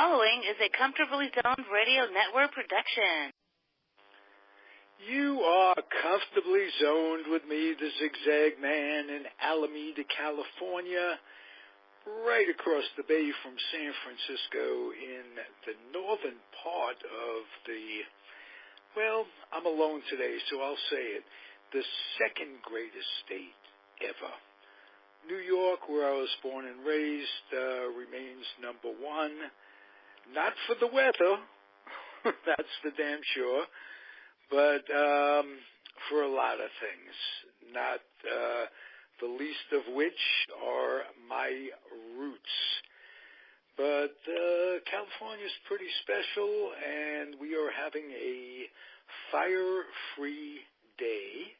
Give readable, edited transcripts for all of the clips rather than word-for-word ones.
following is a Comfortably Zoned Radio Network production. You are comfortably zoned with me, the Zig Zag Man, in Alameda, California, right across the bay from San Francisco in the northern part of I'm alone today, so I'll say it, the second greatest state ever. New York, where I was born and raised, remains number one. Not for the weather, that's for damn sure, but for a lot of things, not the least of which are my roots. But California's pretty special, and we are having a fire-free day,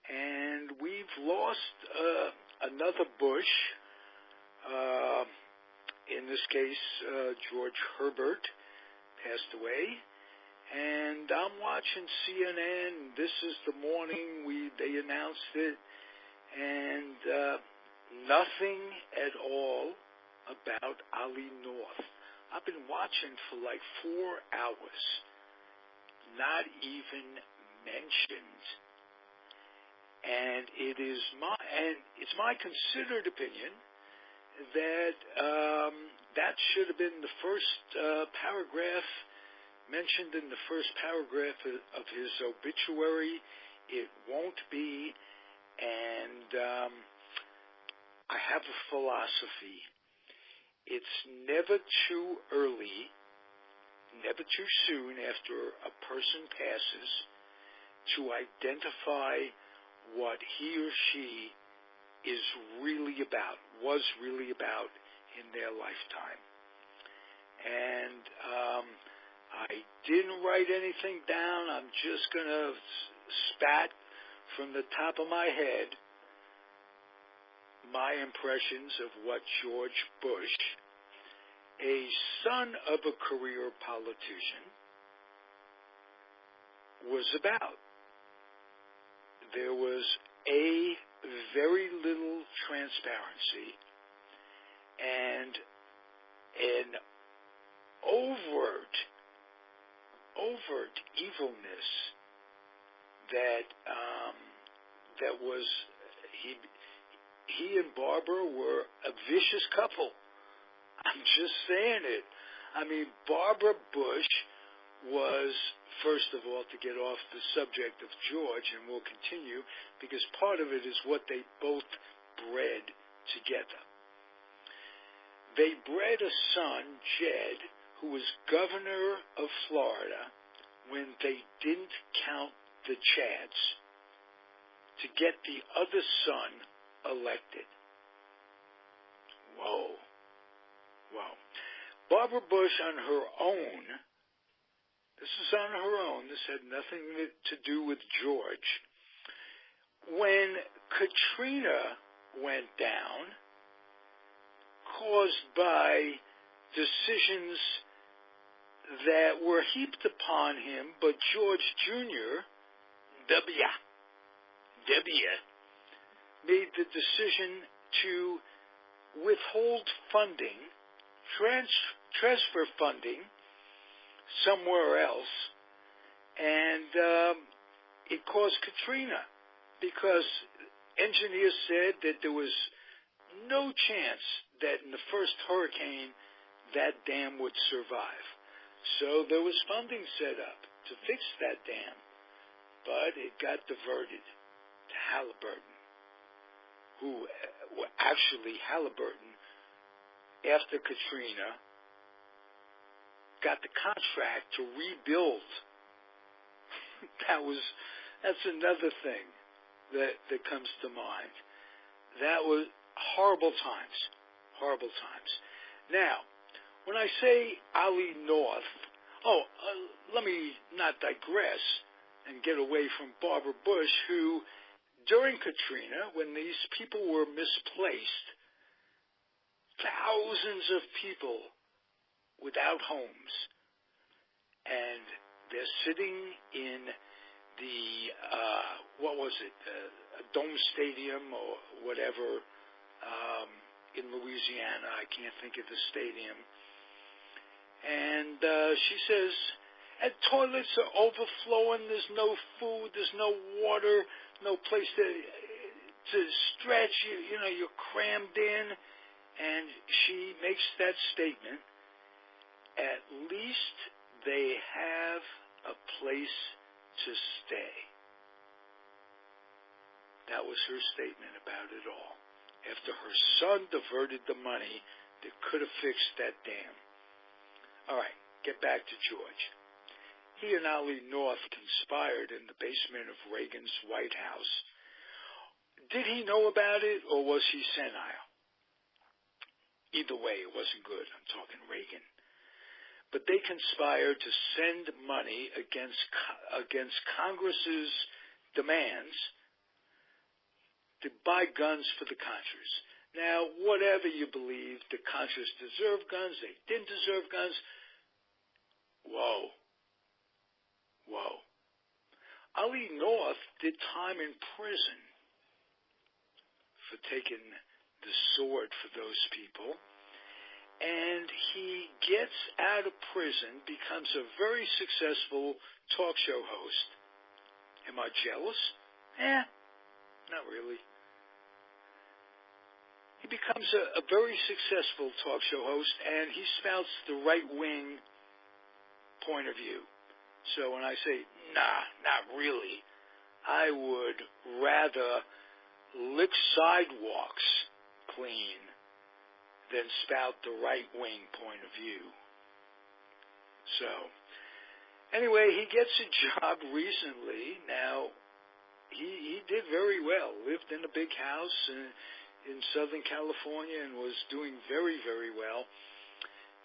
and we've lost another Bush. In this case, George Herbert passed away, and I'm watching CNN. This is the morning they announced it, and nothing at all about Ollie North. I've been watching for like 4 hours, not even mentioned, and it's my considered opinion that that should have been the first paragraph mentioned in the first paragraph of his obituary. It won't be, and I have a philosophy. It's never too early, never too soon after a person passes to identify what he or she is really about, was really about in their lifetime. And I didn't write anything down. I'm just going to spat from the top of my head my impressions of what George Bush, a son of a career politician, was about. There was very little transparency and an overt evilness that was he and Barbara were a vicious couple. I'm just saying it. I mean, Barbara Bush was, first of all, to get off the subject of George, and we'll continue, because part of it is what they both bred together. They bred a son, Jed, who was governor of Florida when they didn't count the Chads, to get the other son elected. Whoa. Barbara Bush on her own, this is on her own, this had nothing to do with George. When Katrina went down, caused by decisions that were heaped upon him, but George Jr., made the decision to withhold funding, transfer funding somewhere else, and it caused Katrina, because engineers said that there was no chance that in the first hurricane that dam would survive. So there was funding set up to fix that dam, but it got diverted to Halliburton, who Halliburton, after Katrina, got the contract to rebuild. That's another thing that comes to mind. That was horrible times. Now, when I say Ollie North, let me not digress and get away from Barbara Bush, who, during Katrina, when these people were misplaced, thousands of people without homes, and they're sitting in the, a Dome Stadium or whatever, in Louisiana. I can't think of the stadium. she says, and toilets are overflowing. There's no food. There's no water. No place to stretch. You're crammed in. And she makes that statement. At least they have a place to stay. That was her statement about it all. After her son diverted the money that could have fixed that dam. All right, get back to George. He and Ollie North conspired in the basement of Reagan's White House. Did he know about it, or was he senile? Either way, it wasn't good. I'm talking Reagan. But they conspired to send money against Congress's demands to buy guns for the Contras. Now, whatever you believe, the Contras deserve guns, they didn't deserve guns. Whoa. Ollie North did time in prison for taking the sword for those people. And he gets out of prison, becomes a very successful talk show host. Am I jealous? Not really. He becomes a very successful talk show host, and he spouts the right-wing point of view. So when I say, not really, I would rather lick sidewalks clean than spout the right-wing point of view. So, anyway, he gets a job recently. Now, he did very well. Lived in a big house in Southern California and was doing very, very well.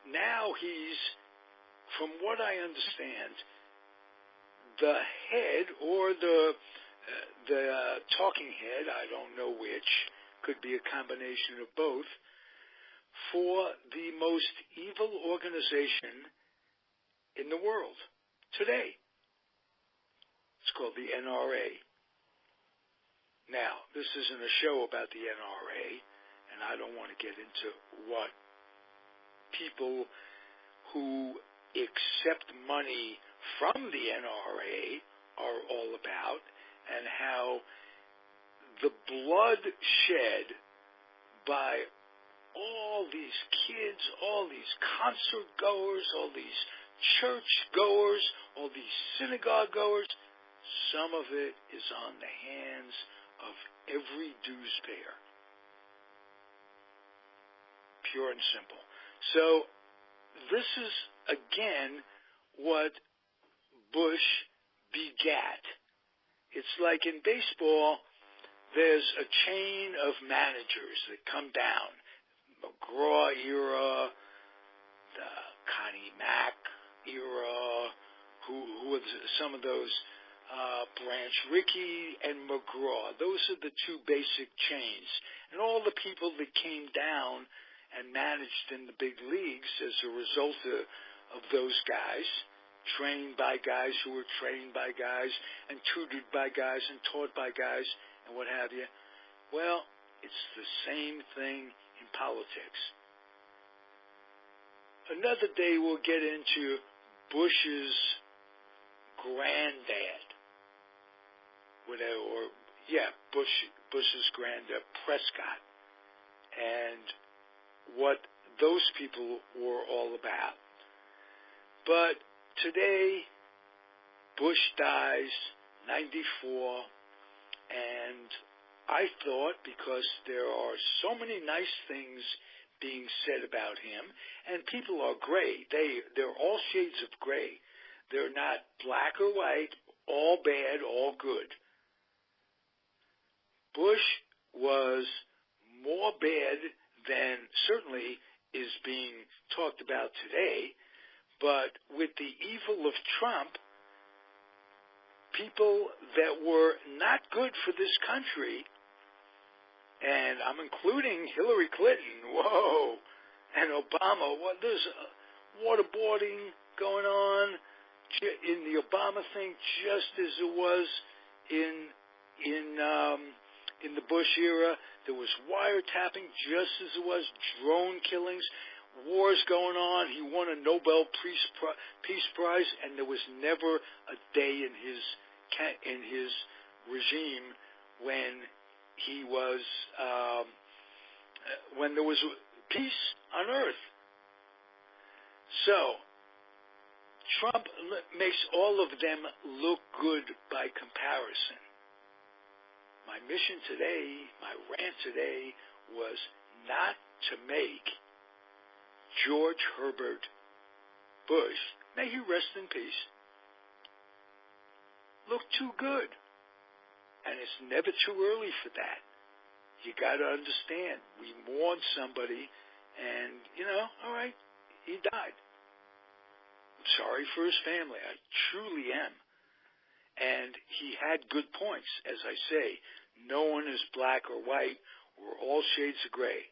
Now he's, from what I understand, the head or the talking head, I don't know which, could be a combination of both, for the most evil organization in the world today. It's called the NRA. Now, this isn't a show about the NRA, and I don't want to get into what people who accept money from the NRA are all about, and how the blood shed by all these kids, all these concert goers, all these church goers, all these synagogue goers, some of it is on the hands of every dues payer. Pure and simple. So this is, again, what Bush begat. It's like in baseball, there's a chain of managers that come down. McGraw era, the Connie Mack era, who was some of those, Branch Rickey and McGraw. Those are the two basic chains. And all the people that came down and managed in the big leagues as a result of those guys, trained by guys who were trained by guys and tutored by guys and taught by guys and what have you. Well, it's the same thing in politics. Another day we'll get into Bush's granddad, Bush's granddad, Prescott, and what those people were all about. But today, Bush dies, 94, and I thought, because there are so many nice things being said about him, and people are gray. They're all shades of gray. They're not black or white, all bad, all good. Bush was more bad than certainly is being talked about today, but with the evil of Trump, people that were not good for this country, and I'm including Hillary Clinton, whoa, and Obama, there's waterboarding going on in the Obama thing, just as it was in the Bush era. There was wiretapping, just as it was drone killings. wars going on. He won a Nobel Peace Prize, and there was never a day in his regime when he was when there was peace on earth. So Trump makes all of them look good by comparison. My mission today, my rant today, was not to make George Herbert Bush, may he rest in peace, look too good. And it's never too early for that. You got to understand, we mourn somebody, and, all right, he died. I'm sorry for his family. I truly am. And he had good points, as I say. No one is black or white. We're all shades of gray.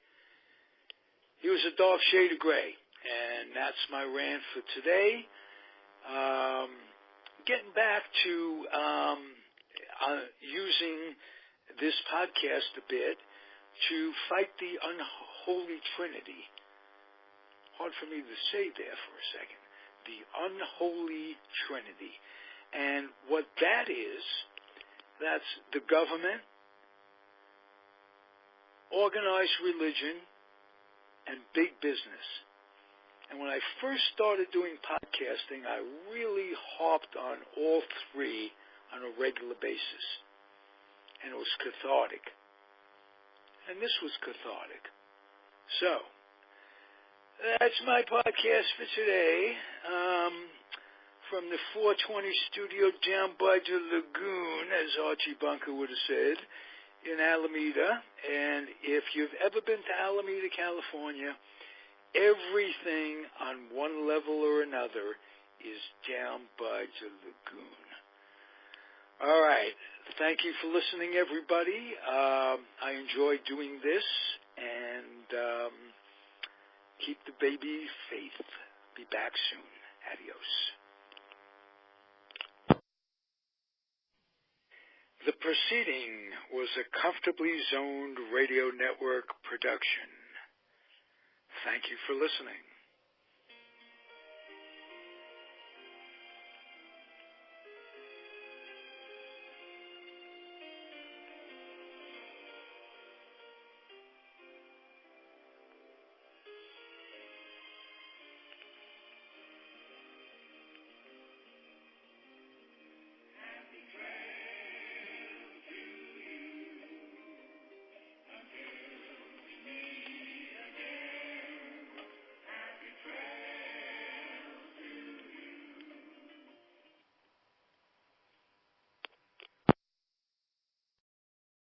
He was a dark shade of gray, and that's my rant for today. Getting back to using this podcast a bit to fight the unholy trinity. Hard for me to say there for a second. The unholy trinity. And what that is, that's the government, organized religion, and big business. And when I first started doing podcasting, I really harped on all three on a regular basis. And it was cathartic. And this was cathartic. So, that's my podcast for today. From the 420 studio down by the lagoon, as Archie Bunker would have said, in Alameda. And if you've ever been to Alameda, California, everything on one level or another is down by the lagoon. All right. Thank you for listening, everybody. I enjoy doing this, and keep the baby faith. Be back soon. Adios. The proceeding was a Comfortably Zoned Radio Network production. Thank you for listening.